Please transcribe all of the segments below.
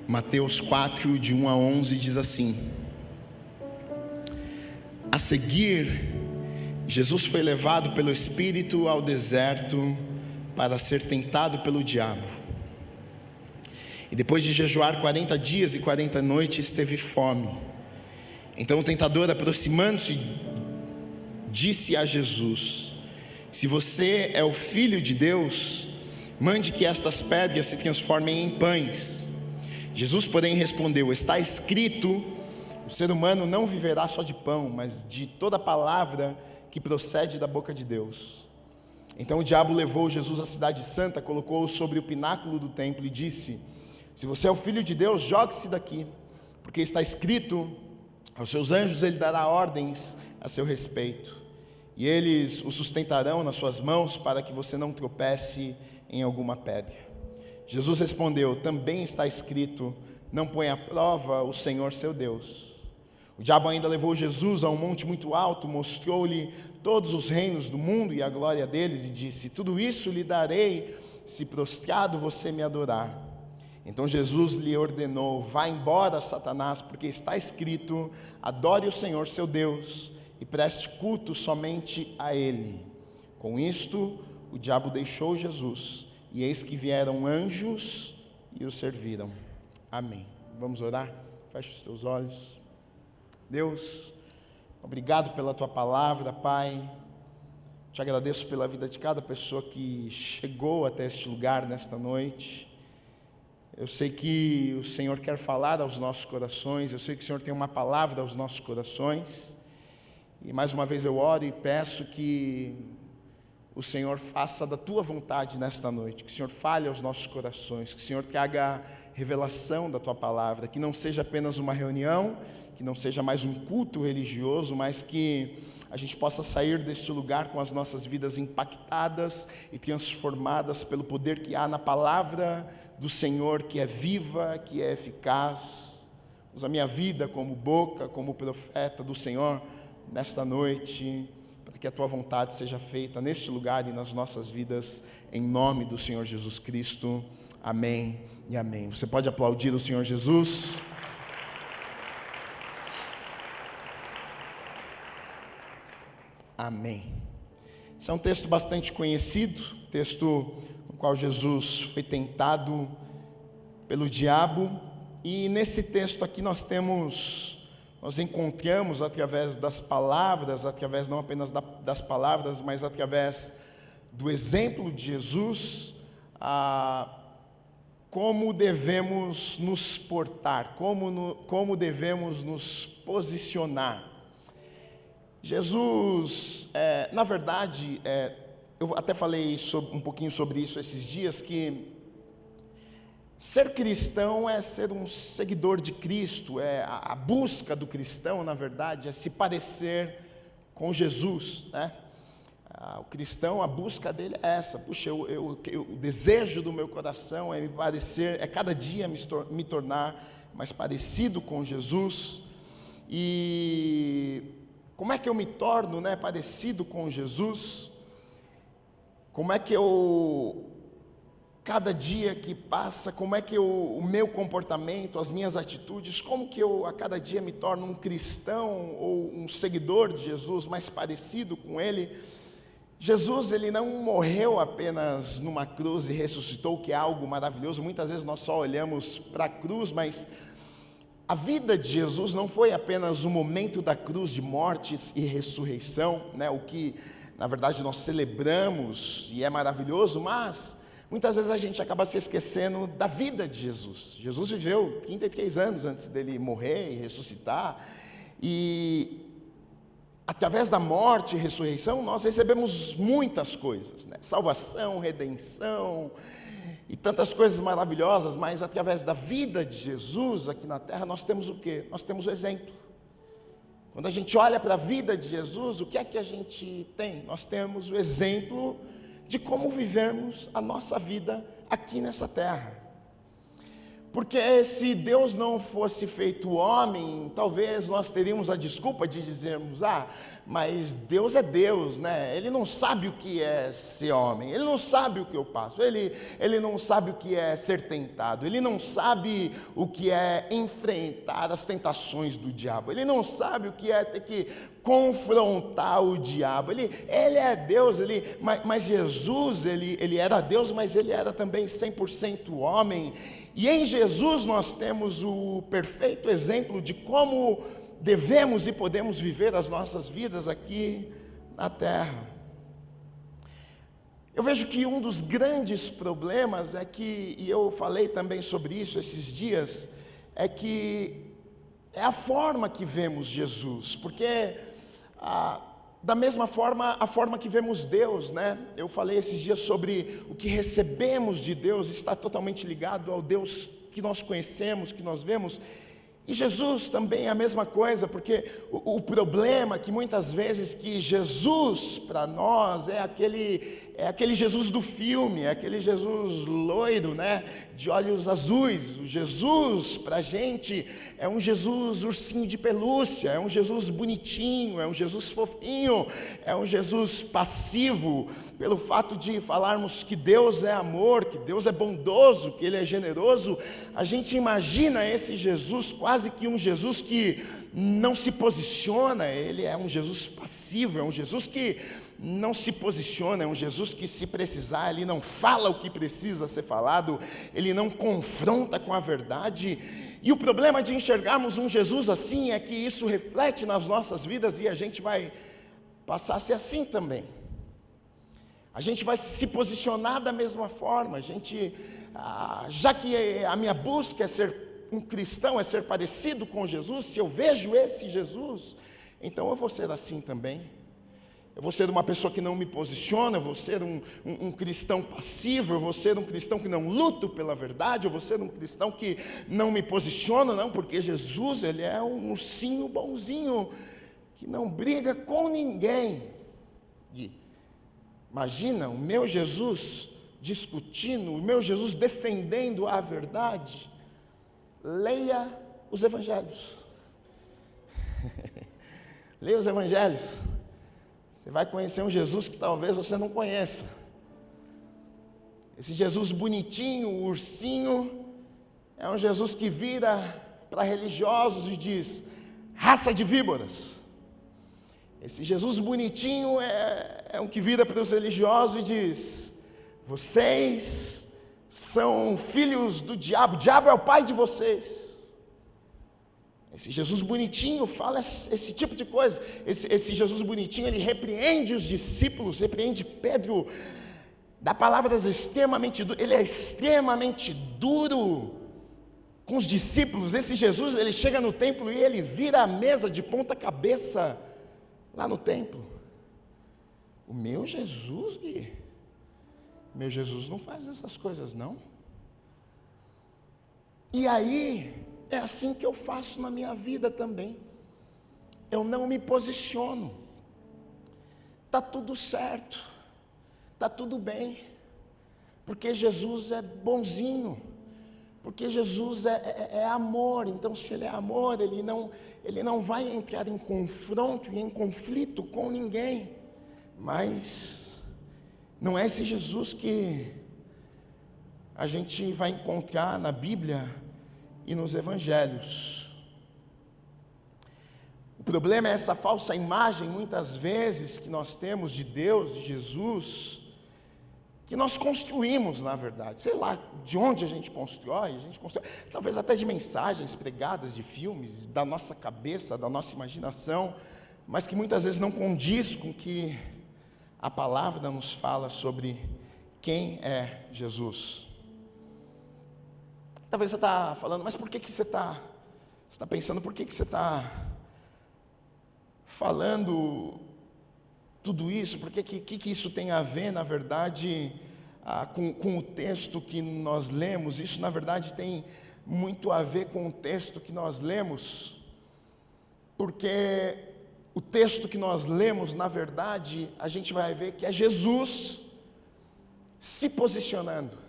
Mateus 4, de 1 a 11, diz assim: A seguir, Jesus foi levado pelo Espírito ao deserto para ser tentado pelo diabo. E depois de jejuar 40 dias e 40 noites, teve fome. Então o tentador, aproximando-se, disse a Jesus: Se você é o Filho de Deus, mande que estas pedras se transformem em pães. Jesus, porém, respondeu: Está escrito, o ser humano não viverá só de pão, mas de toda palavra que procede da boca de Deus. Então o diabo levou Jesus à cidade santa, colocou-o sobre o pináculo do templo e disse: Se você é o Filho de Deus, jogue-se daqui, porque está escrito, aos seus anjos ele dará ordens a seu respeito, e eles o sustentarão nas suas mãos, para que você não tropece em alguma pedra. Jesus respondeu: Também está escrito, não ponha à prova o Senhor seu Deus. O diabo ainda levou Jesus a um monte muito alto, mostrou-lhe todos os reinos do mundo e a glória deles, e disse: Tudo isso lhe darei, se prostrado você me adorar. Então Jesus lhe ordenou: Vá embora, Satanás, porque está escrito, adore o Senhor seu Deus e preste culto somente a Ele. Com isto, o diabo deixou Jesus, e eis que vieram anjos e o serviram. Amém. Vamos orar? Feche os teus olhos. Deus, obrigado pela tua palavra, Pai. Te agradeço pela vida de cada pessoa que chegou até este lugar nesta noite. Eu sei que o Senhor quer falar aos nossos corações, eu sei que o Senhor tem uma palavra aos nossos corações, e mais uma vez eu oro e peço que o Senhor faça da tua vontade nesta noite, que o Senhor fale aos nossos corações, que o Senhor traga revelação da tua palavra, que não seja apenas uma reunião, que não seja mais um culto religioso, mas que a gente possa sair deste lugar com as nossas vidas impactadas e transformadas pelo poder que há na palavra do Senhor, que é viva, que é eficaz. Usa a minha vida como boca, como profeta do Senhor nesta noite, para que a tua vontade seja feita neste lugar e nas nossas vidas, em nome do Senhor Jesus Cristo. Amém e amém. Você pode aplaudir o Senhor Jesus? Amém. Esse é um texto bastante conhecido, texto no qual Jesus foi tentado pelo diabo, e nesse texto aqui nós encontramos através das palavras, através não apenas das palavras, mas através do exemplo de Jesus, como devemos nos portar, como devemos nos posicionar. Jesus, na verdade, eu até falei um pouquinho sobre isso esses dias, que ser cristão é ser um seguidor de Cristo, a busca do cristão, na verdade, é se parecer com Jesus, né? O cristão, a busca dele é essa: puxa, o desejo do meu coração é me parecer, cada dia me tornar mais parecido com Jesus. E como é que eu me torno, né, parecido com Jesus? Como é que cada dia que passa, como é que o meu comportamento, as minhas atitudes, como que eu a cada dia me torno um cristão ou um seguidor de Jesus, mais parecido com Ele? Jesus, Ele não morreu apenas numa cruz e ressuscitou, que é algo maravilhoso. Muitas vezes nós só olhamos para a cruz, mas a vida de Jesus não foi apenas o momento da cruz de morte e ressurreição, né? O que, na verdade, nós celebramos e é maravilhoso, mas muitas vezes a gente acaba se esquecendo da vida de Jesus. Jesus viveu 33 anos antes dele morrer e ressuscitar, e através da morte e ressurreição nós recebemos muitas coisas, né? Salvação, redenção e tantas coisas maravilhosas, mas através da vida de Jesus aqui na terra nós temos o quê? Nós temos o exemplo. Quando a gente olha para a vida de Jesus, o que é que a gente tem? Nós temos o exemplo de como vivermos a nossa vida aqui nessa terra. Porque se Deus não fosse feito homem, talvez nós teríamos a desculpa de dizermos: mas Deus é Deus, né? Ele não sabe o que é ser homem, Ele não sabe o que eu passo, Ele não sabe o que é ser tentado, Ele não sabe o que é enfrentar as tentações do diabo, Ele não sabe o que é ter que confrontar o diabo. Ele é Deus, mas Jesus, ele era Deus, mas Ele era também 100% homem. E em Jesus nós temos o perfeito exemplo de como devemos e podemos viver as nossas vidas aqui na terra. Eu vejo que um dos grandes problemas é que, e eu falei também sobre isso esses dias, é que é a forma que vemos Jesus, porque da mesma forma, a forma que vemos Deus, né? Eu falei esses dias sobre o que recebemos de Deus está totalmente ligado ao Deus que nós conhecemos, que nós vemos. E Jesus também é a mesma coisa, porque o problema é que muitas vezes que Jesus para nós é aquele Jesus do filme, é aquele Jesus loiro, né, de olhos azuis. O Jesus para a gente é um Jesus ursinho de pelúcia, é um Jesus bonitinho, é um Jesus fofinho, é um Jesus passivo. Pelo fato de falarmos que Deus é amor, que Deus é bondoso, que Ele é generoso, a gente imagina esse Jesus quase que um Jesus que não se posiciona. Ele é um Jesus passivo, é um Jesus que não se posiciona, é um Jesus que, se precisar, Ele não fala o que precisa ser falado, Ele não confronta com a verdade. E o problema de enxergarmos um Jesus assim é que isso reflete nas nossas vidas e a gente vai passar a ser assim também. A gente vai se posicionar da mesma forma. Já que a minha busca é ser um cristão, é ser parecido com Jesus, se eu vejo esse Jesus, então eu vou ser assim também. Eu vou ser uma pessoa que não me posiciona, eu vou ser um cristão passivo, eu vou ser um cristão que não luto pela verdade, eu vou ser um cristão que não me posiciona, não, porque Jesus, Ele é um ursinho bonzinho, que não briga com ninguém. Imagina o meu Jesus discutindo, o meu Jesus defendendo a verdade. Leia os evangelhos. Leia os evangelhos. Você vai conhecer um Jesus que talvez você não conheça. Esse Jesus bonitinho, ursinho, é um Jesus que vira para religiosos e diz: raça de víboras. Esse Jesus bonitinho é um que vira para os religiosos e diz: vocês são filhos do diabo, o diabo é o pai de vocês. Esse Jesus bonitinho fala esse tipo de coisa. Esse Jesus bonitinho, ele repreende os discípulos, repreende Pedro, dá palavras extremamente duras. Ele é extremamente duro com os discípulos. Esse Jesus, ele chega no templo e ele vira a mesa de ponta cabeça lá no templo. O meu Jesus, Gui, meu Jesus não faz essas coisas, não. E aí, é assim que eu faço na minha vida também. Eu não me posiciono. Está tudo certo, está tudo bem, porque Jesus é bonzinho, porque Jesus é amor. Então, se Ele é amor, Ele não vai entrar em confronto e em conflito com ninguém. Mas não é esse Jesus que a gente vai encontrar na Bíblia e nos evangelhos. O problema é essa falsa imagem, muitas vezes, que nós temos de Deus, de Jesus, que nós construímos, na verdade. Sei lá de onde a gente constrói, talvez até de mensagens pregadas, de filmes, da nossa cabeça, da nossa imaginação, mas que muitas vezes não condiz com que a palavra nos fala sobre quem é Jesus. Talvez você está falando, mas por que você está pensando, por que você está falando tudo isso? Por que isso tem a ver, na verdade, com o texto que nós lemos? Isso, na verdade, tem muito a ver com o texto que nós lemos, porque o texto que nós lemos, na verdade, a gente vai ver que é Jesus se posicionando.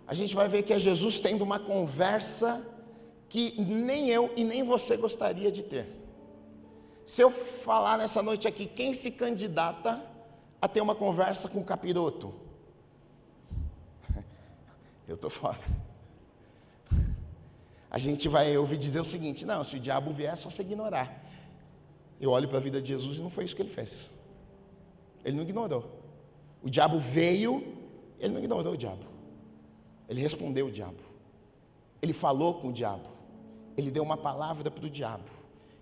a gente vai ver que é Jesus tendo uma conversa que nem eu e nem você gostaria de ter. Se eu falar nessa noite aqui, quem se candidata a ter uma conversa com o capiroto? Eu estou fora. A gente vai ouvir dizer o seguinte: não, se o diabo vier é só você ignorar. Eu olho para a vida de Jesus e não foi isso que ele fez. Ele não ignorou. O diabo veio, ele não ignorou o diabo. Ele respondeu o diabo. Ele falou com o diabo. Ele deu uma palavra para o diabo.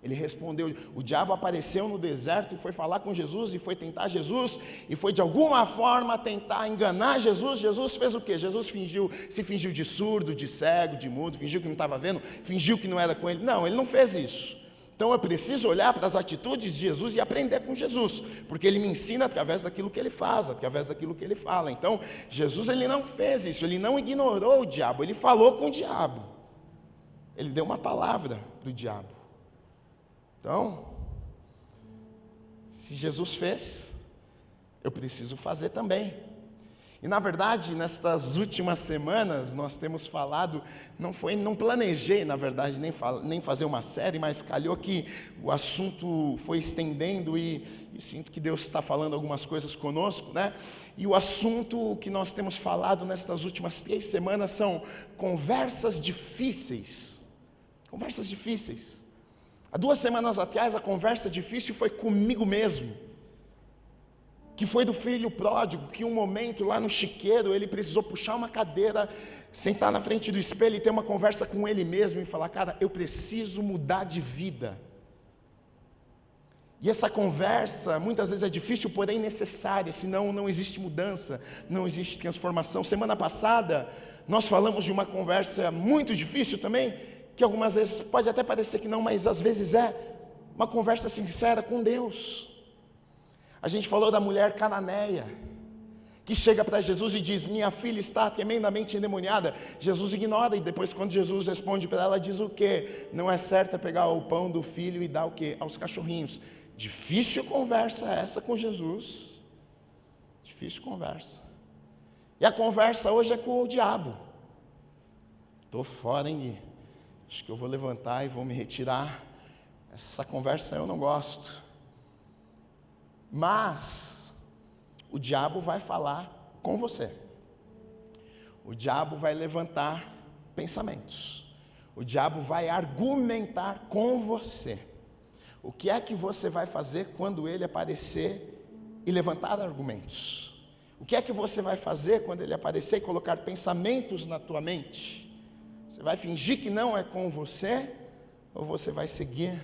Ele respondeu. O diabo apareceu no deserto e foi falar com Jesus e foi tentar Jesus e foi de alguma forma tentar enganar Jesus. Jesus fez o quê? Jesus se fingiu de surdo, de cego, de mudo, fingiu que não estava vendo, fingiu que não era com ele. Não, ele não fez isso. Então eu preciso olhar para as atitudes de Jesus e aprender com Jesus, porque ele me ensina através daquilo que ele faz, através daquilo que ele fala. Então Jesus, ele não fez isso, ele não ignorou o diabo, ele falou com o diabo. Ele deu uma palavra para o diabo. Então, se Jesus fez, eu preciso fazer também. E na verdade, nestas últimas semanas, nós temos falado, não planejei, na verdade, nem fazer uma série, mas calhou que o assunto foi estendendo e sinto que Deus está falando algumas coisas conosco, né? E o assunto que nós temos falado nestas últimas 3 semanas são conversas difíceis. Conversas difíceis. Há 2 semanas atrás, a conversa difícil foi comigo mesmo, que foi do filho pródigo, que um momento lá no chiqueiro, ele precisou puxar uma cadeira, sentar na frente do espelho e ter uma conversa com ele mesmo e falar: cara, eu preciso mudar de vida. E essa conversa muitas vezes é difícil, porém necessária, senão não existe mudança, não existe transformação. Semana passada, nós falamos de uma conversa muito difícil também, que algumas vezes pode até parecer que não, mas às vezes é uma conversa sincera com Deus. A gente falou da mulher cananeia, que chega para Jesus e diz: minha filha está tremendamente endemoniada. Jesus ignora, e depois quando Jesus responde para ela, diz o quê? Não é certo pegar o pão do filho e dar o quê? Aos cachorrinhos. Difícil conversa essa com Jesus. Difícil conversa. E a conversa hoje é com o diabo. Estou fora, hein, Gui? Acho que eu vou levantar e vou me retirar. Essa conversa eu não gosto. Mas o diabo vai falar com você. O diabo vai levantar pensamentos. O diabo vai argumentar com você. O que é que você vai fazer quando ele aparecer e levantar argumentos? O que é que você vai fazer quando ele aparecer e colocar pensamentos na tua mente? Você vai fingir que não é com você, ou você vai seguir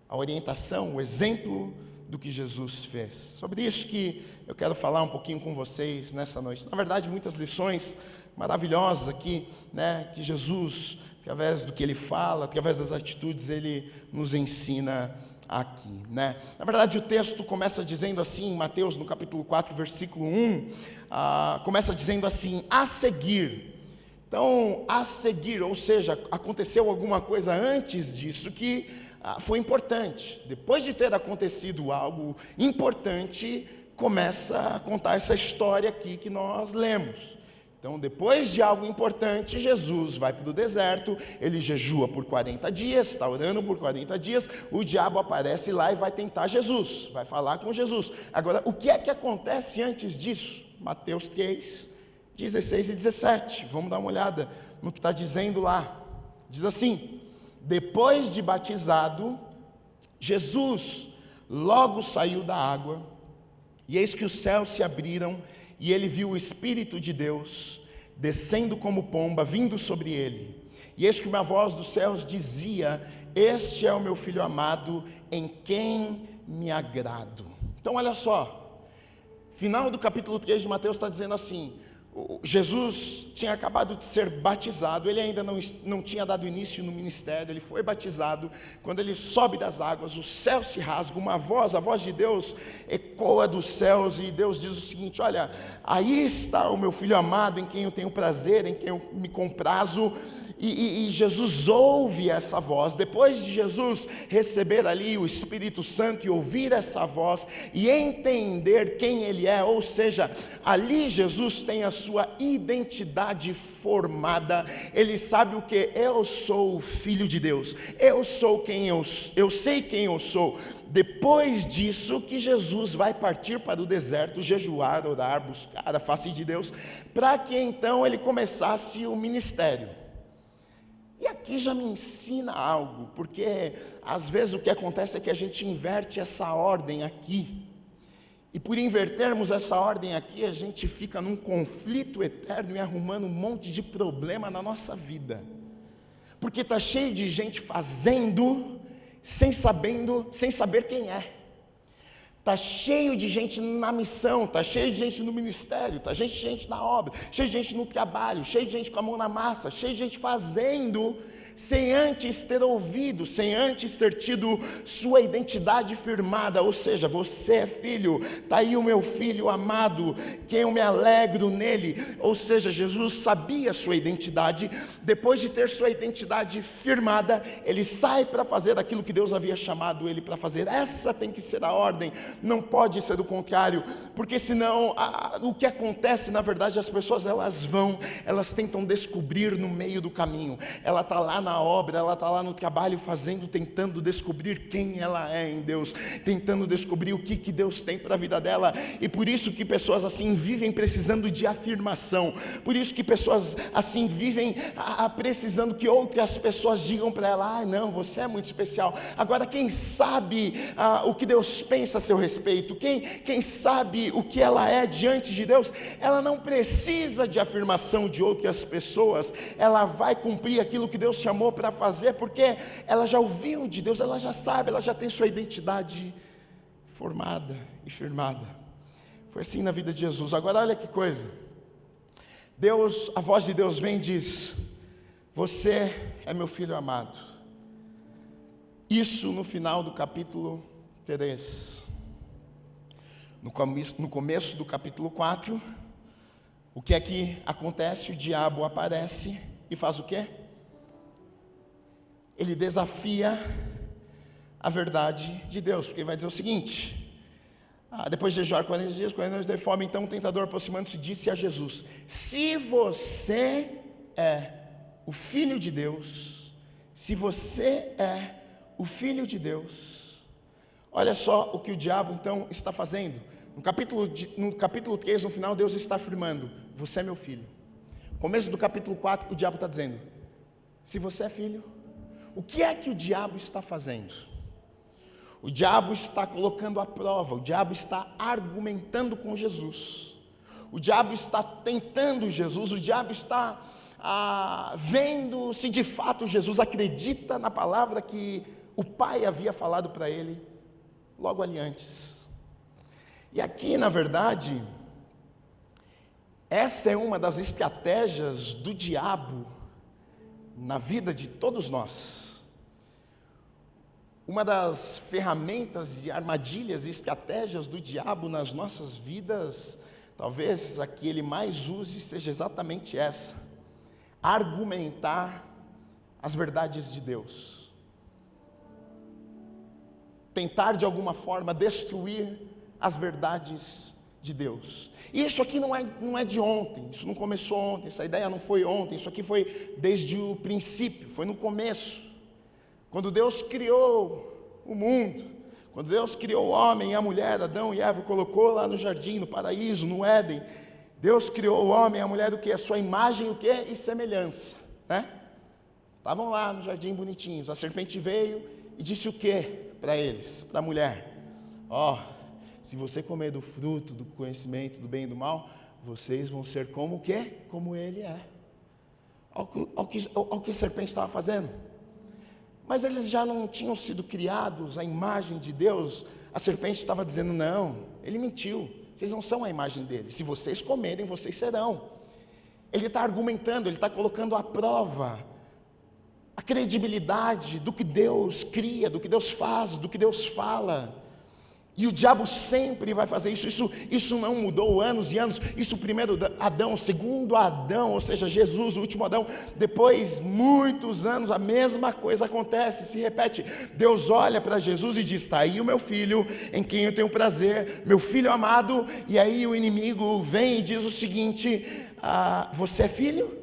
a orientação, o exemplo do que Jesus fez? Sobre isso que eu quero falar um pouquinho com vocês nessa noite. Na verdade, muitas lições maravilhosas aqui, né, que Jesus, através do que ele fala, através das atitudes, ele nos ensina aqui, né? Na verdade, o texto começa dizendo assim, em Mateus, no capítulo 4, versículo 1, começa dizendo assim: a seguir. Então, a seguir, ou seja, aconteceu alguma coisa antes disso que foi importante. Depois de ter acontecido algo importante, começa a contar essa história aqui que nós lemos. Então, depois de algo importante, Jesus vai para o deserto, ele jejua por 40 dias, está orando por 40 dias, o diabo aparece lá e vai tentar Jesus, vai falar com Jesus. Agora, o que é que acontece antes disso? Mateus 3, 16 e 17, vamos dar uma olhada no que está dizendo lá. Diz assim: depois de batizado, Jesus logo saiu da água, e eis que os céus se abriram, e ele viu o Espírito de Deus descendo como pomba, vindo sobre ele. E eis que uma voz dos céus dizia: este é o meu Filho amado, em quem me agrado. Então olha só, final do capítulo 3 de Mateus está dizendo assim: Jesus tinha acabado de ser batizado, ele ainda não tinha dado início no ministério, ele foi batizado. Quando ele sobe das águas, o céu se rasga, a voz de Deus ecoa dos céus, e Deus diz o seguinte: olha, aí está o meu Filho amado, em quem eu tenho prazer, em quem eu me comprazo. e Jesus ouve essa voz. Depois de Jesus receber ali o Espírito Santo e ouvir essa voz e entender quem Ele é, ou seja, ali Jesus tem a sua identidade formada. Ele sabe o que? Eu sou o Filho de Deus, eu sou quem eu sei quem eu sou. Depois disso que Jesus vai partir para o deserto, jejuar, orar, buscar a face de Deus, para que então ele começasse o ministério. E aqui já me ensina algo, porque às vezes o que acontece é que a gente inverte essa ordem aqui, e por invertermos essa ordem aqui, a gente fica num conflito eterno e arrumando um monte de problema na nossa vida, porque está cheio de gente fazendo, sem saber quem é. Está cheio de gente na missão, está cheio de gente no ministério, está cheio de gente na obra, cheio de gente no trabalho, cheio de gente com a mão na massa, cheio de gente fazendo, sem antes ter ouvido, sem antes ter tido sua identidade firmada. Ou seja, você é filho, está aí o meu filho amado, que eu me alegro nele. Ou seja, Jesus sabia sua identidade. Depois de ter sua identidade firmada, ele sai para fazer aquilo que Deus havia chamado ele para fazer. Essa tem que ser a ordem, não pode ser o contrário, porque senão o que acontece, na verdade, as pessoas elas tentam descobrir no meio do caminho. Ela está lá na obra, ela está lá no trabalho fazendo, tentando descobrir quem ela é em Deus, tentando descobrir o que Deus tem para a vida dela. E por isso que pessoas assim vivem precisando de afirmação, por isso que pessoas assim vivem precisando que outras pessoas digam para ela: não, você é muito especial. Agora, quem sabe o que Deus pensa a seu respeito, quem sabe o que ela é diante de Deus, ela não precisa de afirmação de outras pessoas, ela vai cumprir aquilo que Deus chamou para fazer, porque ela já ouviu de Deus, ela já sabe, ela já tem sua identidade formada e firmada. Foi assim na vida de Jesus. Agora olha que coisa, a voz de Deus vem e diz: você é meu filho amado. Isso no final do capítulo 3. No começo do capítulo 4, o que é que acontece? O diabo aparece e faz o quê? Ele desafia a verdade de Deus, porque ele vai dizer o seguinte: depois de jejuar 40 dias, 40 anos de fome, então o tentador, aproximando-se, disse a Jesus: se você é o Filho de Deus, se você é o Filho de Deus, olha só o que o diabo então está fazendo. No capítulo 3, no final, Deus está afirmando: você é meu filho. No começo do capítulo 4, o diabo está dizendo: se você é filho. O que é que o diabo está fazendo? O diabo está colocando à prova, o diabo está argumentando com Jesus, o diabo está tentando Jesus, o diabo está vendo se de fato Jesus acredita na palavra que o Pai havia falado para ele logo ali antes. E aqui, na verdade, essa é uma das estratégias do diabo na vida de todos nós. Uma das ferramentas e armadilhas e estratégias do diabo nas nossas vidas, talvez a que ele mais use seja exatamente essa: argumentar as verdades de Deus, tentar de alguma forma destruir as verdades de Deus. E isso aqui não é de ontem, isso não começou ontem, essa ideia não foi ontem, isso aqui foi desde o princípio, foi no começo, quando Deus criou o mundo, quando Deus criou o homem e a mulher, Adão e Eva, colocou lá no jardim, no paraíso, no Éden. Deus criou o homem e a mulher do que? A sua imagem, o que? E semelhança, né? Estavam lá no jardim bonitinhos, a serpente veio e disse o que para eles, para a mulher? Se você comer do fruto do conhecimento do bem e do mal, vocês vão ser como o quê? Como ele é. Olha o que a serpente estava fazendo. Mas eles já não tinham sido criados à imagem de Deus. A serpente estava dizendo: não, ele mentiu, vocês não são a imagem dele, se vocês comerem, vocês serão. Ele está argumentando, ele está colocando à prova a credibilidade do que Deus cria, do que Deus faz, do que Deus fala. E o diabo sempre vai fazer isso. Isso não mudou anos e anos. Isso o primeiro Adão, o segundo Adão, ou seja, Jesus, o último Adão. Depois, muitos anos, a mesma coisa acontece, se repete. Deus olha para Jesus e diz: está aí o meu filho, em quem eu tenho prazer, meu filho amado. E aí o inimigo vem e diz o seguinte: você é filho?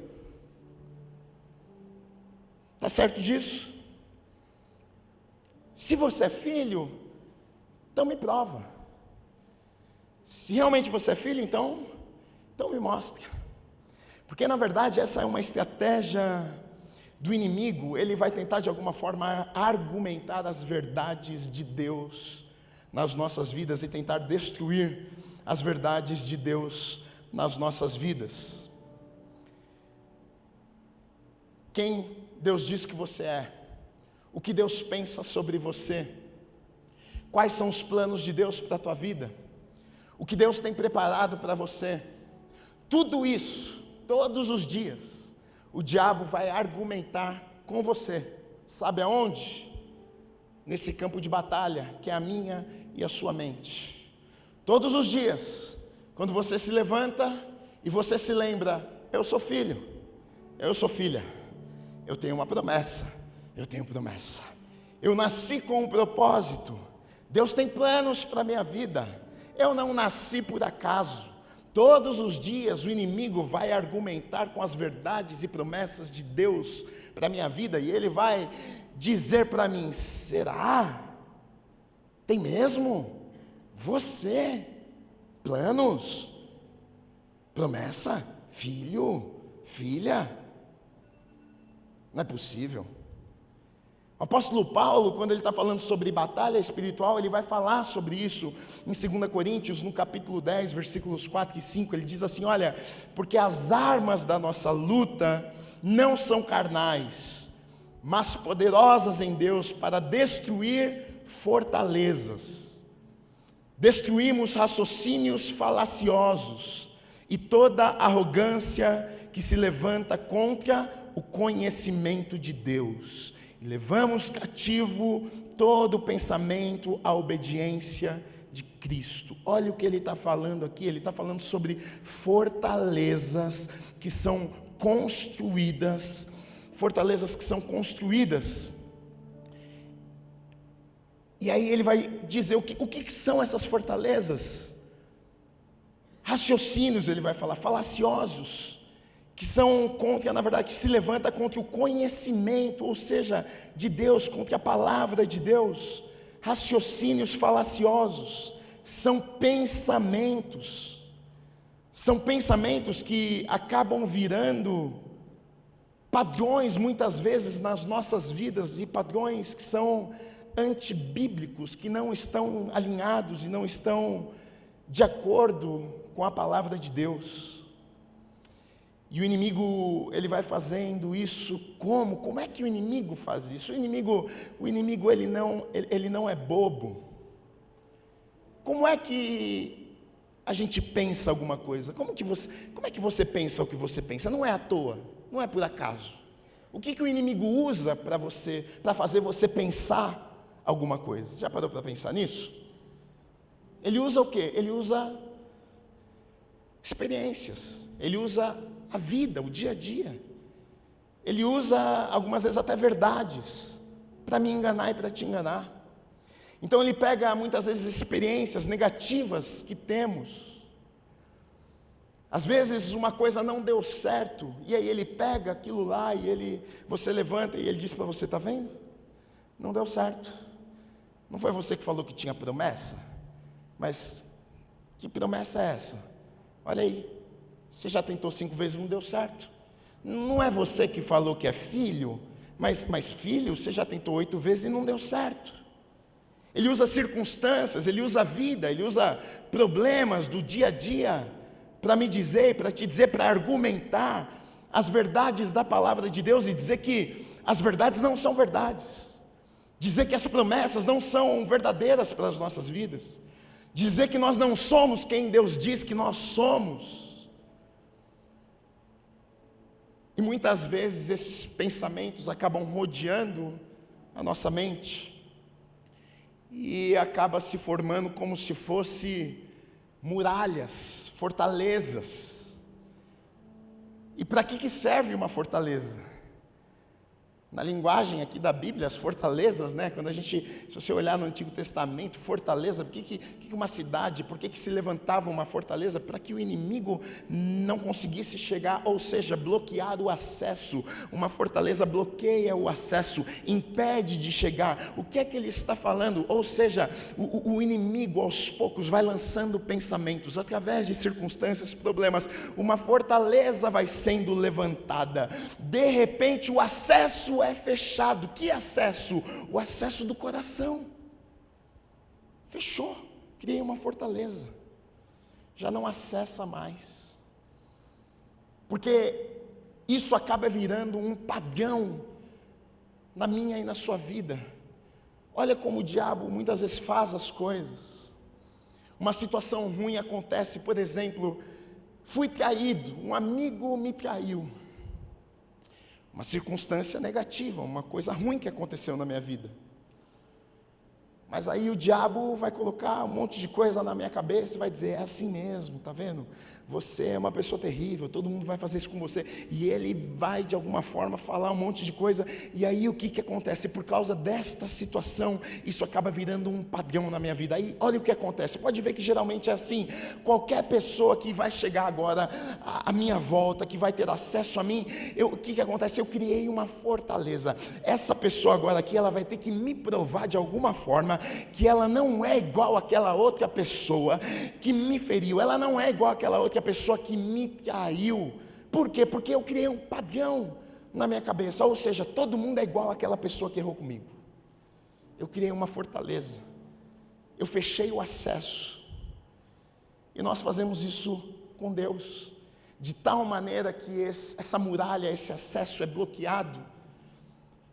Está certo disso? Se você é filho, então me prova. Se realmente você é filho, então me mostra. Porque na verdade essa é uma estratégia do inimigo. Ele vai tentar de alguma forma argumentar as verdades de Deus nas nossas vidas e tentar destruir as verdades de Deus nas nossas vidas. Quem Deus diz que você é? O que Deus pensa sobre você? Quais são os planos de Deus para a tua vida? O que Deus tem preparado para você? Tudo isso, todos os dias, o diabo vai argumentar com você. Sabe aonde? Nesse campo de batalha, que é a minha e a sua mente. Todos os dias, quando você se levanta e você se lembra: eu sou filho, eu sou filha, eu tenho uma promessa, eu tenho promessa, eu nasci com um propósito. Deus tem planos para a minha vida, eu não nasci por acaso. Todos os dias o inimigo vai argumentar com as verdades e promessas de Deus para a minha vida, e ele vai dizer para mim: será? Tem mesmo? Você? Planos? Promessa? Filho? Filha? Não é possível. O apóstolo Paulo, quando ele está falando sobre batalha espiritual, ele vai falar sobre isso em 2 Coríntios, no capítulo 10, versículos 4 e 5, ele diz assim: olha, porque as armas da nossa luta não são carnais, mas poderosas em Deus para destruir fortalezas. Destruímos raciocínios falaciosos e toda arrogância que se levanta contra o conhecimento de Deus. E levamos cativo todo pensamento à obediência de Cristo. Olha o que ele está falando aqui. Ele está falando sobre fortalezas que são construídas. Fortalezas que são construídas. E aí ele vai dizer o que são essas fortalezas. Raciocínios, ele vai falar, falaciosos, que são contra, na verdade, que se levanta contra o conhecimento, ou seja, de Deus, contra a palavra de Deus. Raciocínios falaciosos, são pensamentos que acabam virando padrões, muitas vezes, nas nossas vidas, e padrões que são antibíblicos, que não estão alinhados e não estão de acordo com a palavra de Deus. E o inimigo, ele vai fazendo isso como? Como é que o inimigo faz isso? O inimigo ele não é bobo. Como é que a gente pensa alguma coisa? Como é que você pensa o que você pensa? Não é à toa, não é por acaso. O que o inimigo usa para fazer você pensar alguma coisa? Já parou para pensar nisso? Ele usa o quê? Ele usa experiências, ele usa a vida, o dia a dia. Ele usa algumas vezes até verdades para me enganar e para te enganar. Então ele pega muitas vezes experiências negativas que temos. Às vezes uma coisa não deu certo, e aí ele pega aquilo lá e você levanta e ele diz para você: está vendo? Não deu certo. Não foi você que falou que tinha promessa? Mas que promessa é essa? Olha aí, você já tentou 5 vezes e não deu certo. Não é você que falou que é filho, mas filho, você já tentou 8 vezes e não deu certo. Ele usa circunstâncias, ele usa a vida, ele usa problemas do dia a dia para me dizer, para te dizer, para argumentar as verdades da palavra de Deus e dizer que as verdades não são verdades. Dizer que as promessas não são verdadeiras para as nossas vidas. Dizer que nós não somos quem Deus diz que nós somos. E muitas vezes esses pensamentos acabam rodeando a nossa mente. e acaba se formando como se fosse muralhas, fortalezas. E para que serve uma fortaleza? Na linguagem aqui da Bíblia, as fortalezas, né? Quando se você olhar no Antigo Testamento, fortaleza, por que uma cidade, por que se levantava uma fortaleza? Para que o inimigo não conseguisse chegar, ou seja, bloquear o acesso. Uma fortaleza bloqueia o acesso, impede de chegar. O que é que ele está falando? Ou seja, o inimigo aos poucos vai lançando pensamentos, através de circunstâncias, problemas, uma fortaleza vai sendo levantada. De repente o acesso é fechado. Que acesso? O acesso do coração. Fechou. Criei uma fortaleza. Já não acessa mais. Porque isso acaba virando um padrão na minha e na sua vida. Olha como o diabo muitas vezes faz as coisas. Uma situação ruim acontece, por exemplo, fui traído, um amigo me traiu. Uma circunstância negativa, uma coisa ruim que aconteceu na minha vida. Mas aí o diabo vai colocar um monte de coisa na minha cabeça e vai dizer, é assim mesmo, tá vendo? Você é uma pessoa terrível, todo mundo vai fazer isso com você. E ele vai de alguma forma falar um monte de coisa. E aí o que acontece? Por causa desta situação, isso acaba virando um padrão na minha vida. Aí olha o que acontece, pode ver que geralmente é assim. Qualquer pessoa que vai chegar agora à minha volta, que vai ter acesso a mim, o que acontece? Eu criei uma fortaleza. Essa pessoa agora aqui, ela vai ter que me provar de alguma forma que ela não é igual àquela outra pessoa que me feriu, ela não é igual àquela outra pessoa que me traiu. Por quê? Porque eu criei um padrão na minha cabeça, ou seja, todo mundo é igual àquela pessoa que errou comigo. Eu criei uma fortaleza, eu fechei o acesso, e nós fazemos isso com Deus, de tal maneira que essa muralha, esse acesso é bloqueado,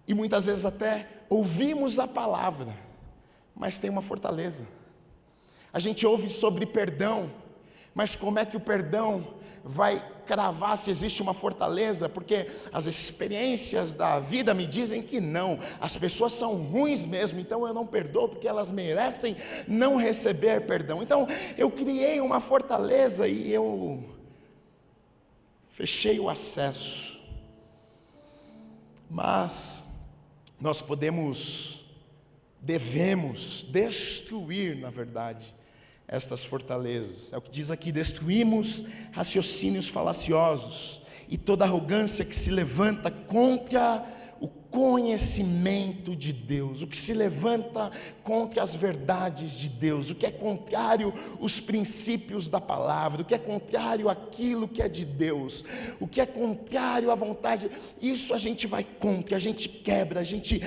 e muitas vezes até ouvimos a palavra, mas tem uma fortaleza. A gente ouve sobre perdão, mas como é que o perdão vai cravar se existe uma fortaleza? Porque as experiências da vida me dizem que não, as pessoas são ruins mesmo, então eu não perdoo porque elas merecem não receber perdão. Então eu criei uma fortaleza e eu fechei o acesso. Mas nós devemos destruir, na verdade, estas fortalezas. É o que diz aqui: destruímos raciocínios falaciosos e toda arrogância que se levanta contra o conhecimento de Deus, o que se levanta contra as verdades de Deus, o que é contrário aos princípios da palavra, o que é contrário àquilo que é de Deus, o que é contrário à vontade, isso a gente vai contra, a gente quebra, a gente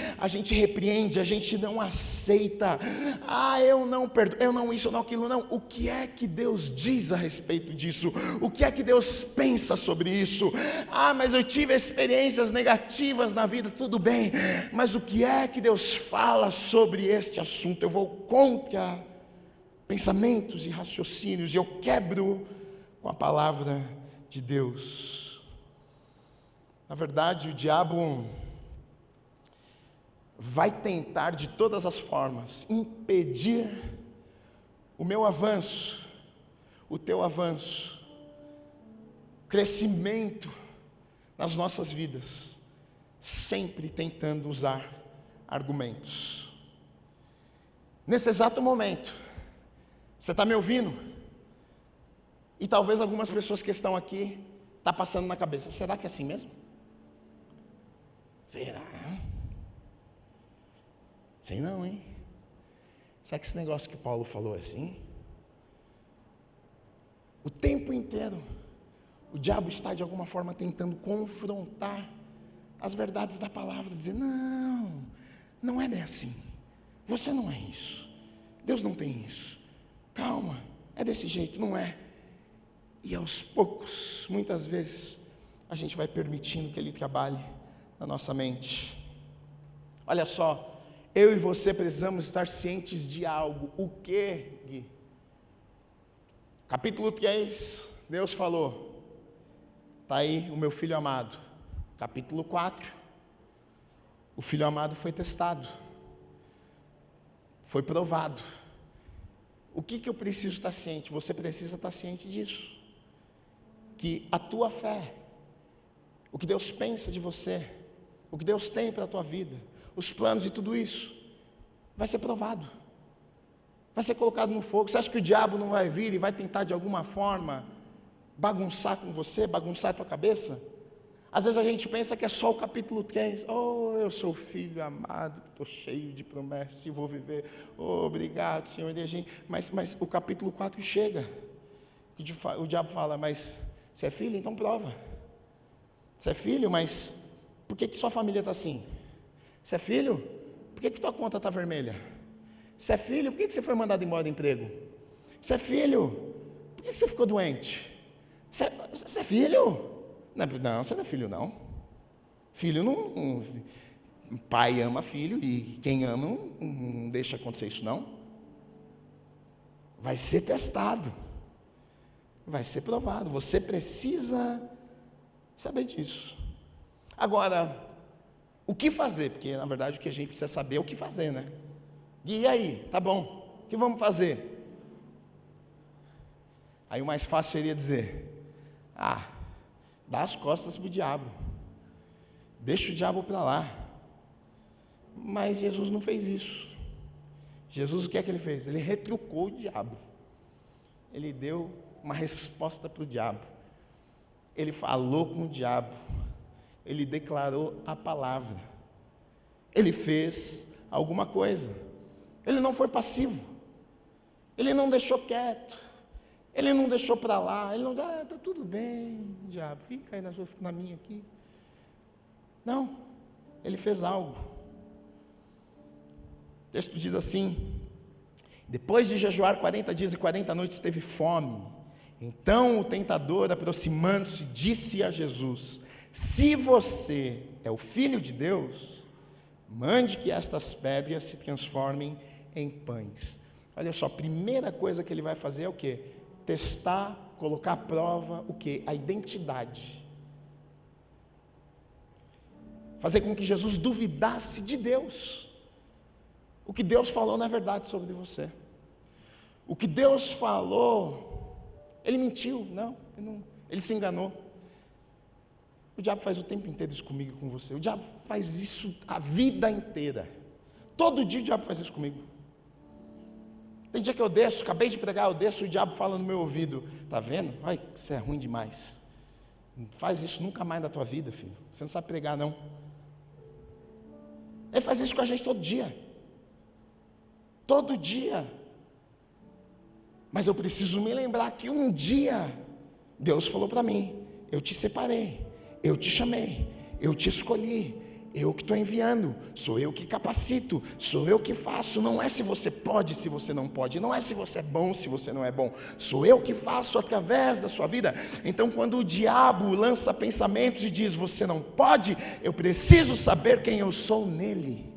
repreende, a gente não aceita. Eu não perdoo, eu não isso, eu não aquilo, não. O que é que Deus diz a respeito disso? O que é que Deus pensa sobre isso? Mas eu tive experiências negativas na vida, tudo bem, mas o que é que Deus fala sobre este assunto? Eu vou contra pensamentos e raciocínios, e eu quebro com a palavra de Deus. Na verdade, o diabo vai tentar de todas as formas impedir o meu avanço, o teu avanço, crescimento nas nossas vidas, sempre tentando usar argumentos. Nesse exato momento, você está me ouvindo? E talvez algumas pessoas que estão aqui estão passando na cabeça: será que é assim mesmo? Será? Sei não, hein? Será que esse negócio que Paulo falou é assim? O tempo inteiro o diabo está de alguma forma tentando confrontar as verdades da palavra, dizer: não é bem assim, você não é isso, Deus não tem isso, calma, é desse jeito, não é. E aos poucos, muitas vezes, a gente vai permitindo que ele trabalhe na nossa mente. Olha só, eu e você precisamos estar cientes de algo. O que, Gui? Capítulo 3, Deus falou: está aí o meu filho amado. Capítulo 4, o filho amado foi testado, foi provado. O que eu preciso estar ciente? Você precisa estar ciente disso. Que a tua fé, o que Deus pensa de você, o que Deus tem para a tua vida, os planos e tudo isso, vai ser provado. Vai ser colocado no fogo. Você acha que o diabo não vai vir e vai tentar de alguma forma bagunçar com você, bagunçar a tua cabeça? Às vezes a gente pensa que é só o capítulo 3. Oh, eu sou filho amado, estou cheio de promessas e vou viver. Oh, obrigado, Senhor. Mas o capítulo 4 chega. O diabo fala, mas você é filho? Então prova. Você é filho, mas por que sua família está assim? Você é filho? Por que tua conta está vermelha? Você é filho? Por que você foi mandado embora do emprego? Você é filho? Por que você ficou doente? Você é filho? Não, você não é filho não. Filho não. Pai ama filho e quem ama não deixa acontecer isso não. Vai ser testado. Vai ser provado. Você precisa saber disso. Agora, o que fazer? Porque na verdade o que a gente precisa saber é o que fazer, né? E aí, tá bom, o que vamos fazer? Aí o mais fácil seria dizer, dá as costas para o diabo, deixa o diabo para lá. Mas Jesus não fez isso. Jesus, o que é que ele fez? Ele retrucou o diabo. Ele deu uma resposta para o diabo. Ele falou com o diabo. Ele declarou a palavra. Ele fez alguma coisa. Ele não foi passivo. Ele não deixou quieto. Ele não deixou para lá. Ele não disse, está tudo bem, diabo, fica aí fica na minha aqui. Não, ele fez algo. O texto diz assim: depois de jejuar 40 dias e 40 noites, teve fome. Então o tentador, aproximando-se, disse a Jesus: se você é o Filho de Deus, mande que estas pedras se transformem em pães. Olha só, a primeira coisa que ele vai fazer é o quê? Testar, colocar à prova o quê? A identidade. Fazer com que Jesus duvidasse de Deus. O que Deus falou não é verdade sobre você. O que Deus falou, ele mentiu, ele se enganou. O diabo faz o tempo inteiro isso comigo e com você. O diabo faz isso a vida inteira. Todo dia o diabo faz isso comigo. Tem dia que eu desço, acabei de pregar, eu desço, o diabo fala no meu ouvido: está vendo? Ai, isso é ruim demais. Não faz isso nunca mais na tua vida, filho. Você não sabe pregar, não. Ele faz isso com a gente todo dia. Todo dia. Mas eu preciso me lembrar que um dia Deus falou para mim: eu te separei, eu te chamei, eu te escolhi, eu que estou enviando, sou eu que capacito, sou eu que faço. Não é se você pode, se você não pode, não é se você é bom, se você não é bom, sou eu que faço através da sua vida. Então quando o diabo lança pensamentos e diz você não pode, eu preciso saber quem eu sou nele.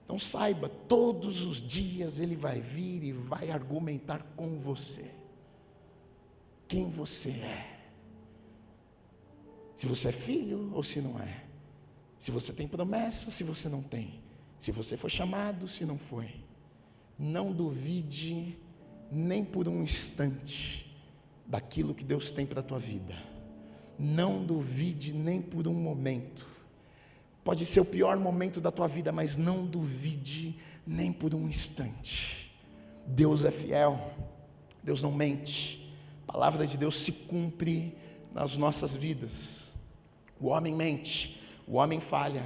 Então saiba, todos os dias ele vai vir e vai argumentar com você quem você é. Se você é filho ou se não é. Se você tem promessa, se você não tem. Se você foi chamado, se não foi. Não duvide nem por um instante daquilo que Deus tem para a tua vida. Não duvide nem por um momento. Pode ser o pior momento da tua vida, mas não duvide nem por um instante. Deus é fiel. Deus não mente. A palavra de Deus se cumpre nas nossas vidas. O homem mente, o homem falha,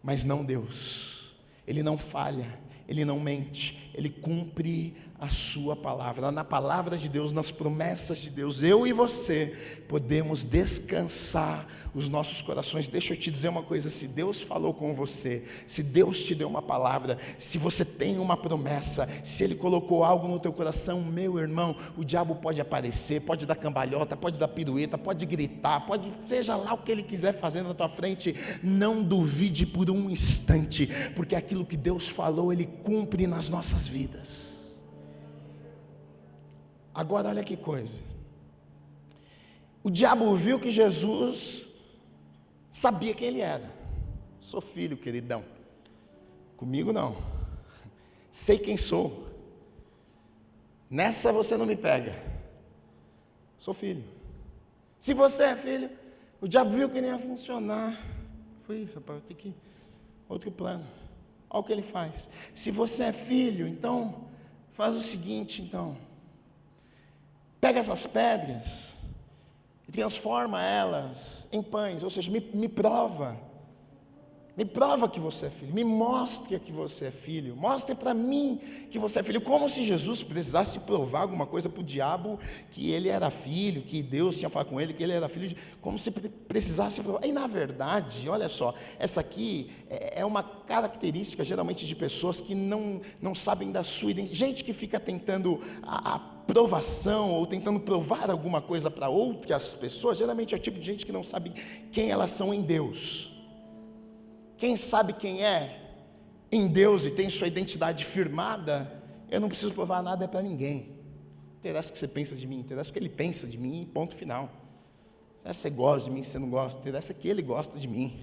mas não Deus. Ele não falha, ele não mente, ele cumpre a sua palavra. Na palavra de Deus, nas promessas de Deus, eu e você podemos descansar os nossos corações. Deixa eu te dizer uma coisa: se Deus falou com você, se Deus te deu uma palavra, se você tem uma promessa, se Ele colocou algo no teu coração, meu irmão, o diabo pode aparecer, pode dar cambalhota, pode dar pirueta, pode gritar, pode, seja lá o que ele quiser fazer na tua frente, não duvide por um instante, porque aquilo que Deus falou, Ele cumpre nas nossas vidas. Agora olha que coisa, o diabo viu que Jesus sabia quem ele era. Sou filho, queridão, Comigo não. Sei quem sou. Nessa você não me pega. Sou filho. Se você é filho, o diabo viu que nem ia funcionar. Foi, rapaz, tem que outro plano. Olha o que ele faz. Se você é filho, então faz o seguinte, então. Pega essas pedras e transforma elas em pães, ou seja, me prova. Me prova que você é filho, me mostre que você é filho, mostre para mim que você é filho, como se Jesus precisasse provar alguma coisa para o diabo, que ele era filho, que Deus tinha falado com ele, que ele era filho, como se precisasse provar. E na verdade, olha só, essa aqui é uma característica geralmente de pessoas que não sabem da sua identidade, gente que fica tentando a provação, ou tentando provar alguma coisa para outras pessoas, geralmente é o tipo de gente que não sabe quem elas são em Deus. Quem sabe quem é em Deus e tem sua identidade firmada, eu não preciso provar nada para ninguém. Interessa o que você pensa de mim, interessa o que ele pensa de mim, ponto final. Interessa se você gosta de mim, se você não gosta, interessa que ele gosta de mim.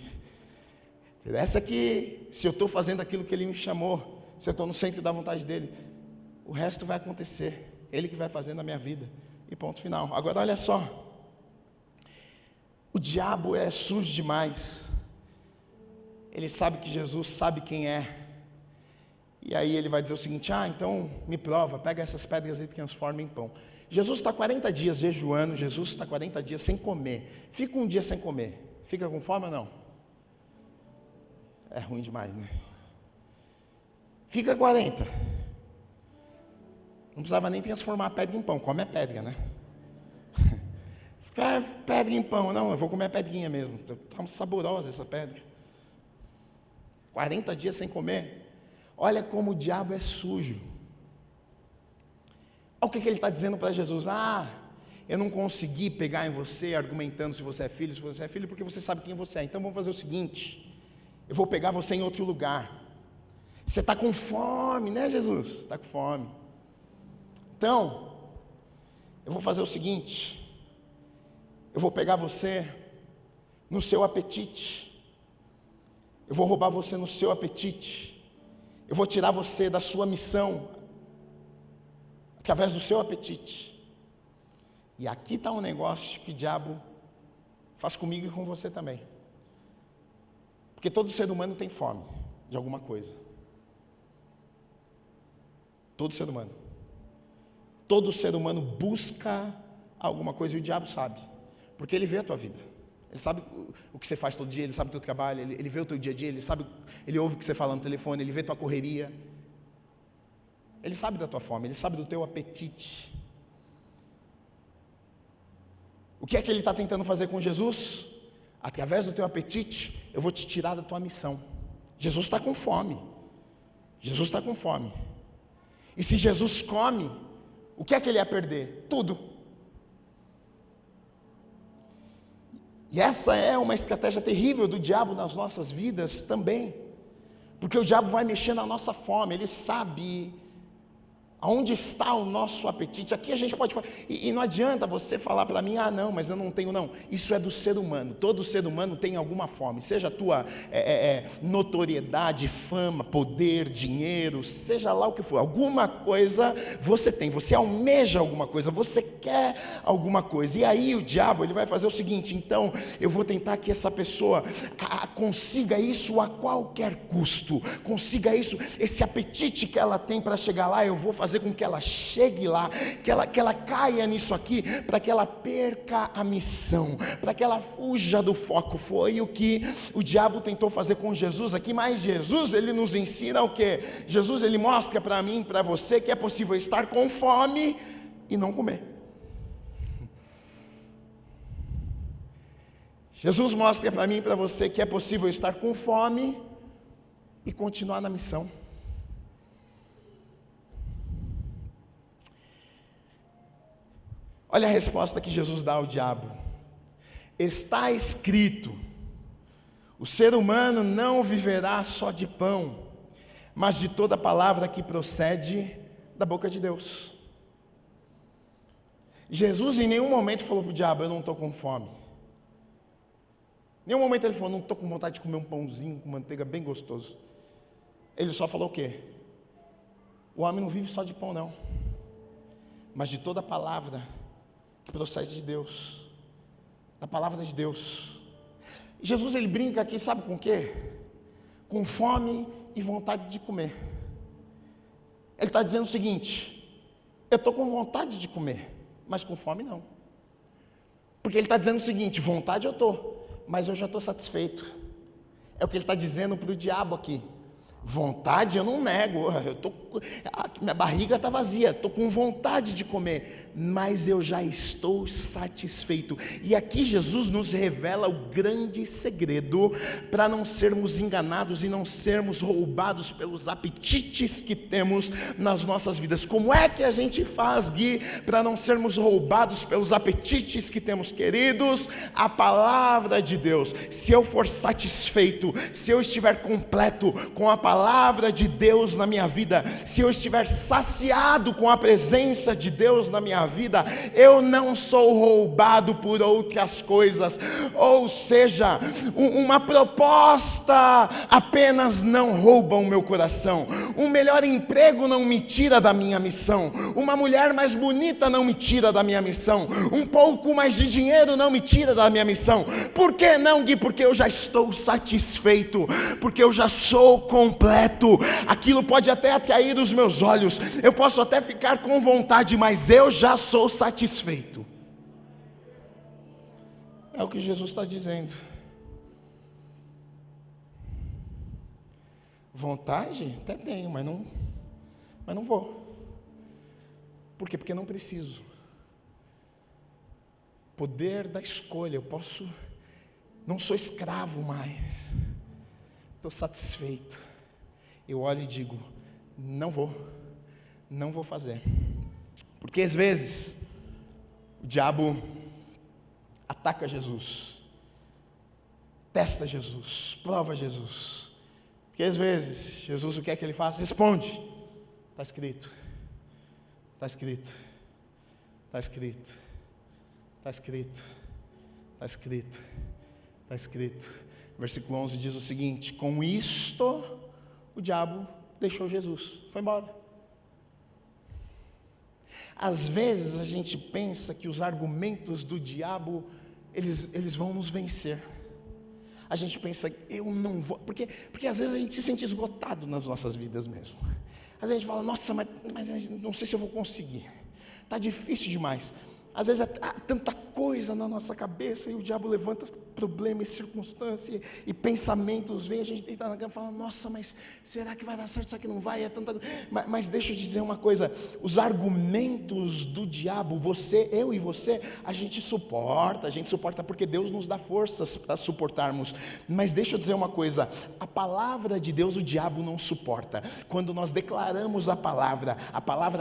Interessa que se eu estou fazendo aquilo que ele me chamou, se eu estou no centro da vontade dele, o resto vai acontecer, ele que vai fazer na minha vida, e ponto final. Agora olha só, o diabo é sujo demais. Ele sabe que Jesus sabe quem é. E aí ele vai dizer o seguinte: então me prova, pega essas pedras e transforma em pão. Jesus está 40 dias jejuando, Jesus está 40 dias sem comer. Fica um dia sem comer, fica com fome ou não? É ruim demais, né? Fica 40. Não precisava nem transformar a pedra em pão, come a pedra, né? Pedra em pão, não, eu vou comer a pedrinha mesmo. Está saborosa essa pedra. 40 dias sem comer. Olha como o diabo é sujo. Olha o que ele está dizendo para Jesus. Eu não consegui pegar em você, argumentando se você é filho, porque você sabe quem você é. Então vamos fazer o seguinte: eu vou pegar você em outro lugar. Você está com fome, né, Jesus? Está com fome. Então, eu vou fazer o seguinte: eu vou pegar você no seu apetite. Eu vou roubar você no seu apetite. Eu vou tirar você da sua missão através do seu apetite. E aqui está um negócio que o diabo faz comigo e com você também. Porque todo ser humano tem fome de alguma coisa. Todo ser humano. Todo ser humano busca alguma coisa e o diabo sabe. Porque ele vê a tua vida. Ele sabe o que você faz todo dia, ele sabe o teu trabalho, ele vê o teu dia a dia, ele ouve o que você fala no telefone, ele vê tua correria. Ele sabe da tua fome, ele sabe do teu apetite. O que é que ele está tentando fazer com Jesus? Através do teu apetite, eu vou te tirar da tua missão. Jesus está com fome. Jesus está com fome. E se Jesus come, o que é que ele ia perder? Tudo. E essa é uma estratégia terrível do diabo nas nossas vidas também, porque o diabo vai mexer na nossa fome, ele sabe aonde está o nosso apetite. Aqui a gente pode falar, e não adianta você falar para mim: não, mas eu não tenho. Não, isso é do ser humano. Todo ser humano tem alguma fome, seja a tua notoriedade, fama, poder, dinheiro, seja lá o que for, alguma coisa você tem, você almeja alguma coisa, você quer alguma coisa. E aí o diabo, ele vai fazer o seguinte: então eu vou tentar que essa pessoa consiga isso a qualquer custo, consiga isso, esse apetite que ela tem para chegar lá, eu vou fazer com que ela chegue lá, que ela caia nisso aqui, para que ela perca a missão, para que ela fuja do foco. Foi o que o diabo tentou fazer com Jesus aqui, mas Jesus, ele nos ensina o quê? Jesus, ele mostra para mim, para você, que é possível estar com fome e não comer. Jesus mostra para mim e para você que é possível estar com fome e continuar na missão. Olha a resposta que Jesus dá ao diabo: está escrito, o ser humano não viverá só de pão, mas de toda palavra que procede da boca de Deus. Jesus em nenhum momento falou para o diabo: eu não estou com fome. Em nenhum momento ele falou: não estou com vontade de comer um pãozinho com manteiga bem gostoso. Ele só falou o quê? O homem não vive só de pão, não, mas de toda palavra que procede de Deus, da palavra de Deus. Jesus, ele brinca aqui, sabe com o quê? Com fome e vontade de comer. Ele está dizendo o seguinte: eu estou com vontade de comer, mas com fome não. Porque ele está dizendo o seguinte: vontade eu estou, mas eu já estou satisfeito. É o que ele está dizendo para o diabo aqui. Vontade eu não nego, minha barriga está vazia, estou com vontade de comer, mas eu já estou satisfeito. E aqui Jesus nos revela o grande segredo para não sermos enganados e não sermos roubados pelos apetites que temos nas nossas vidas. Como é que a gente faz, Gui, para não sermos roubados pelos apetites que temos? Queridos, a palavra de Deus. Se eu for satisfeito, se eu estiver completo com a palavra de Deus na minha vida, se eu estiver saciado com a presença de Deus na minha vida, eu não sou roubado por outras coisas. Ou seja, uma proposta apenas não rouba o meu coração, um melhor emprego não me tira da minha missão, uma mulher mais bonita não me tira da minha missão, um pouco mais de dinheiro não me tira da minha missão. Por que não, Gui? Porque eu já estou satisfeito, porque eu já sou completo. Aquilo pode até atrair os meus olhos, eu posso até ficar com vontade, mas eu já sou satisfeito. É o que Jesus está dizendo. Vontade até tenho, mas não vou. Por quê? Porque não preciso. Poder da escolha, eu posso, não sou escravo mais, estou satisfeito. Eu olho e digo: não vou fazer. Porque às vezes o diabo ataca Jesus, testa Jesus, prova Jesus. Porque às vezes Jesus, o que é que ele faz? Responde: está escrito, está escrito, está escrito, está escrito, está escrito, está escrito. Versículo 11 diz o seguinte: com isto o diabo deixou Jesus, foi embora. Às vezes a gente pensa que os argumentos do diabo, eles vão nos vencer. A gente pensa: eu não vou, porque às vezes a gente se sente esgotado nas nossas vidas mesmo. Às vezes a gente fala: nossa, mas não sei se eu vou conseguir, está difícil demais. Às vezes há tanta coisa na nossa cabeça e o diabo levanta problema e circunstância e pensamentos, vem, a gente deita na cama e fala: nossa, mas será que vai dar certo? Será que não vai? É tanta... mas deixa eu te dizer uma coisa: os argumentos do diabo, eu e você, a gente suporta porque Deus nos dá forças para suportarmos. Mas deixa eu dizer uma coisa: a palavra de Deus o diabo não suporta. Quando nós declaramos a palavra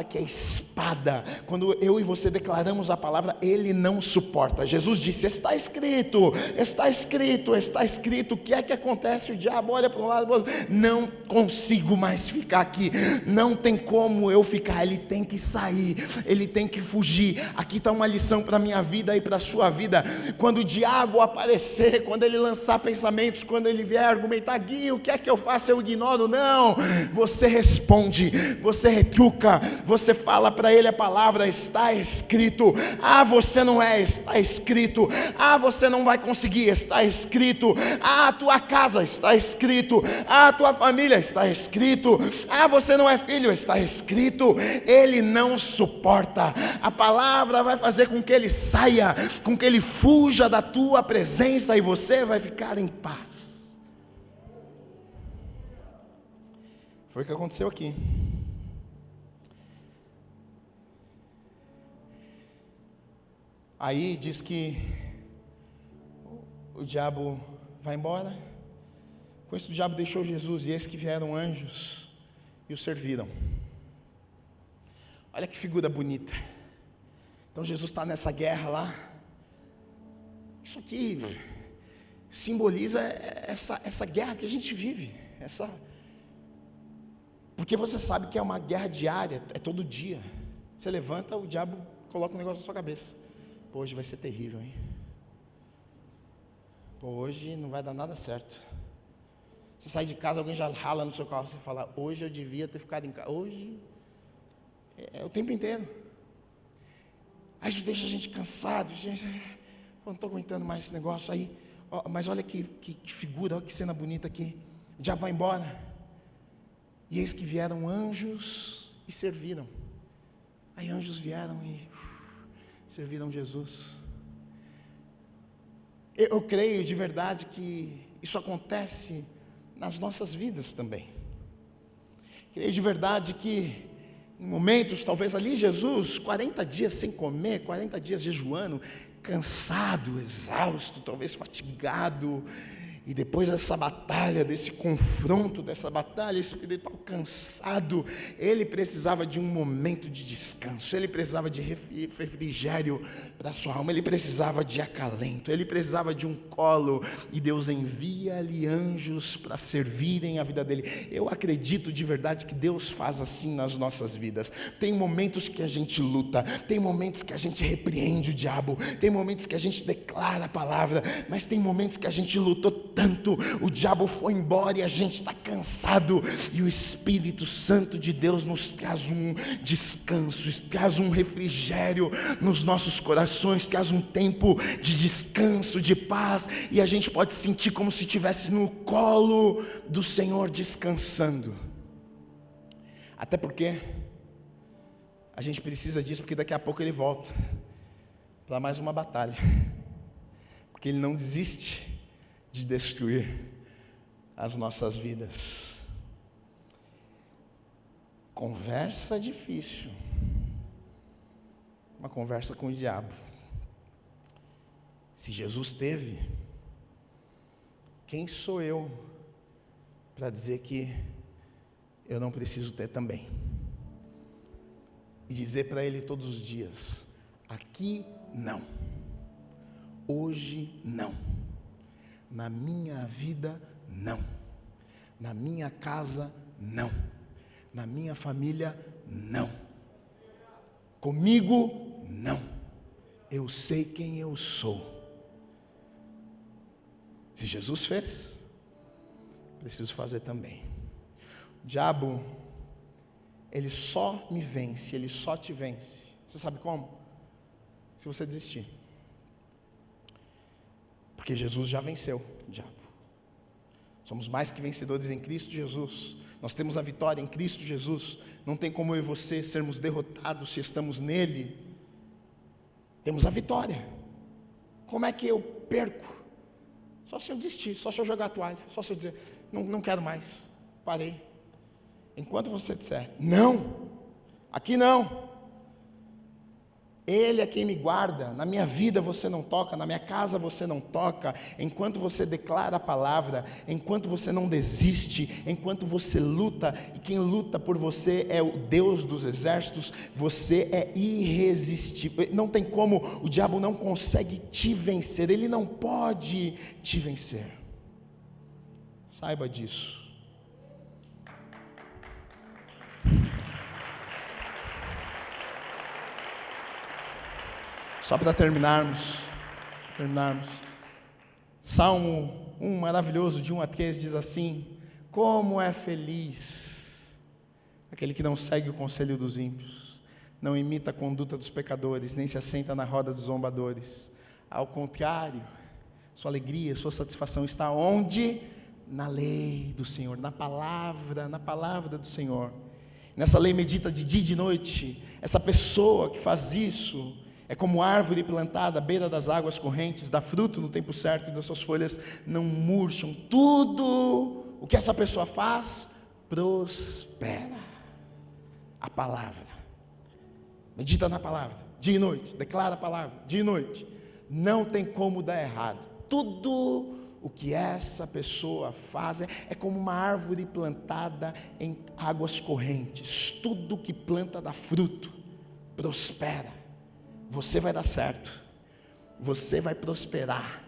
que é espada, quando eu e você declaramos a palavra, ele não suporta. Jesus disse: está escrito, está escrito, está escrito. O que é que acontece? O diabo olha para um lado, não consigo mais ficar aqui, não tem como eu ficar, ele tem que sair, ele tem que fugir. Aqui está uma lição para a minha vida e para a sua vida. Quando o diabo aparecer, quando ele lançar pensamentos, quando ele vier argumentar: Gui, o que é que eu faço? Eu ignoro? Não, você responde, você retruca, você fala para ele a palavra: está escrito. Ah, você não é, está escrito. Ah, você não vai conseguir, está escrito. Ah, a tua casa, está escrito. Ah, a tua família, está escrito. Ah, você não é filho, está escrito. Ele não suporta. A palavra vai fazer com que ele saia, com que ele fuja da tua presença, e você vai ficar em paz. Foi o que aconteceu aqui. Aí diz que o diabo vai embora. Com isso o diabo deixou Jesus, e eis que vieram anjos e o serviram. Olha que figura bonita. Então Jesus está nessa guerra lá. Isso aqui simboliza essa guerra que a gente vive. Porque você sabe que é uma guerra diária, é todo dia. Você levanta, o diabo coloca um negócio na sua cabeça: pô, hoje vai ser terrível, hein? Pô, hoje não vai dar nada certo. Você sai de casa, alguém já rala no seu carro, você fala, hoje eu devia ter ficado em casa. Hoje é o tempo inteiro. Aí isso deixa a gente cansado, gente, não estou aguentando mais esse negócio aí. Mas olha que figura, olha que cena bonita aqui. O diabo vai embora. E eis que vieram anjos e serviram. Aí anjos vieram e serviram Jesus. Eu creio de verdade que isso acontece nas nossas vidas também. Creio de verdade que em momentos, talvez ali Jesus, 40 dias sem comer, 40 dias jejuando, cansado, exausto, talvez fatigado, e depois dessa batalha, desse confronto, dessa batalha espiritual, cansado, ele precisava de um momento de descanso, ele precisava de refrigério para a sua alma, ele precisava de acalento, ele precisava de um colo, e Deus envia-lhe anjos para servirem a vida dele. Eu acredito de verdade que Deus faz assim nas nossas vidas. Tem momentos que a gente luta, tem momentos que a gente repreende o diabo, tem momentos que a gente declara a palavra, mas tem momentos que a gente lutou tanto, o diabo foi embora e a gente está cansado, e o Espírito Santo de Deus nos traz um descanso, traz um refrigério nos nossos corações, traz um tempo de descanso, de paz, e a gente pode sentir como se estivesse no colo do Senhor descansando. Até porque a gente precisa disso, porque daqui a pouco ele volta para mais uma batalha, porque ele não desiste de destruir as nossas vidas. Conversa difícil, uma conversa com o diabo. Se Jesus teve, quem sou eu para dizer que eu não preciso ter também? E dizer para ele todos os dias, aqui não, hoje não, na minha vida não, na minha casa não, na minha família não, comigo não, eu sei quem eu sou. Se Jesus fez, preciso fazer também. O diabo, ele só me vence, ele só te vence. Você sabe como? Se você desistir. Porque Jesus já venceu o diabo. Somos mais que vencedores em Cristo Jesus. Nós temos a vitória em Cristo Jesus. Não tem como eu e você sermos derrotados se estamos nele. Temos a vitória. Como é que eu perco? Só se eu desistir, só se eu jogar a toalha, só se eu dizer, não quero mais, parei. Enquanto você disser, não, aqui não, Ele é quem me guarda, na minha vida você não toca, na minha casa você não toca, enquanto você declara a palavra, enquanto você não desiste, enquanto você luta, e quem luta por você é o Deus dos exércitos, você é irresistível, não tem como, o diabo não consegue te vencer, ele não pode te vencer, saiba disso. Só para terminarmos, Salmo 1 maravilhoso, de 1 a 3, diz assim: como é feliz aquele que não segue o conselho dos ímpios, não imita a conduta dos pecadores, nem se assenta na roda dos zombadores. Ao contrário, sua alegria, sua satisfação está onde? Na lei do Senhor, na palavra do Senhor. Nessa lei medita de dia e de noite. Essa pessoa que faz isso é como árvore plantada à beira das águas correntes, dá fruto no tempo certo e das suas folhas não murcham. Tudo o que essa pessoa faz, prospera. A palavra. Medita na palavra, dia e noite. Declara a palavra, dia e noite. Não tem como dar errado. Tudo o que essa pessoa faz é como uma árvore plantada em águas correntes. Tudo que planta dá fruto, prospera. Você vai dar certo, você vai prosperar,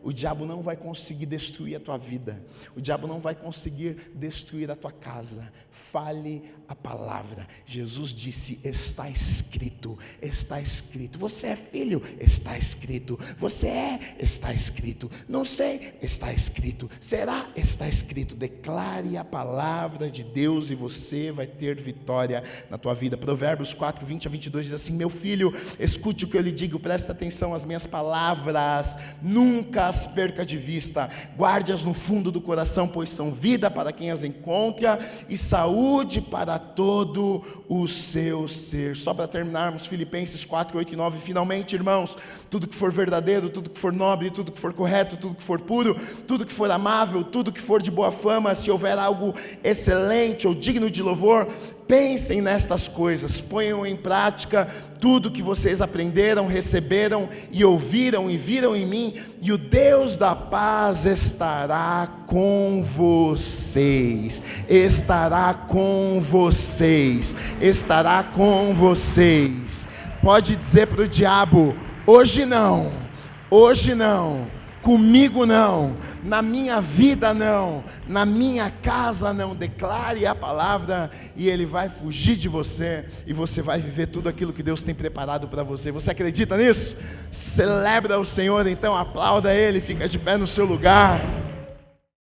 o diabo não vai conseguir destruir a tua vida, o diabo não vai conseguir destruir a tua casa. Fale a palavra. Jesus disse: está escrito, está escrito. Você é filho? Está escrito. Você é? Está escrito. Não sei? Está escrito. Será? Está escrito. Declare a palavra de Deus e você vai ter vitória na tua vida. Provérbios 4, 20 a 22 diz assim: meu filho, escute o que eu lhe digo, preste atenção às minhas palavras, nunca as perca de vista, guarde-as no fundo do coração, pois são vida para quem as encontra e saúde para todo o seu ser. Só para terminarmos, Filipenses 4, 8 e 9, finalmente, irmãos, tudo que for verdadeiro, tudo que for nobre, tudo que for correto, tudo que for puro, tudo que for amável, tudo que for de boa fama, se houver algo excelente ou digno de louvor, pensem nestas coisas, ponham em prática tudo que vocês aprenderam, receberam e ouviram e viram em mim, e o Deus da paz estará com vocês, estará com vocês, estará com vocês. Pode dizer para o diabo: hoje não, comigo não, na minha vida não, na minha casa não. Declare a palavra e ele vai fugir de você, e você vai viver tudo aquilo que Deus tem preparado para você. Você acredita nisso? Celebra o Senhor, então aplauda ele, fica de pé no seu lugar.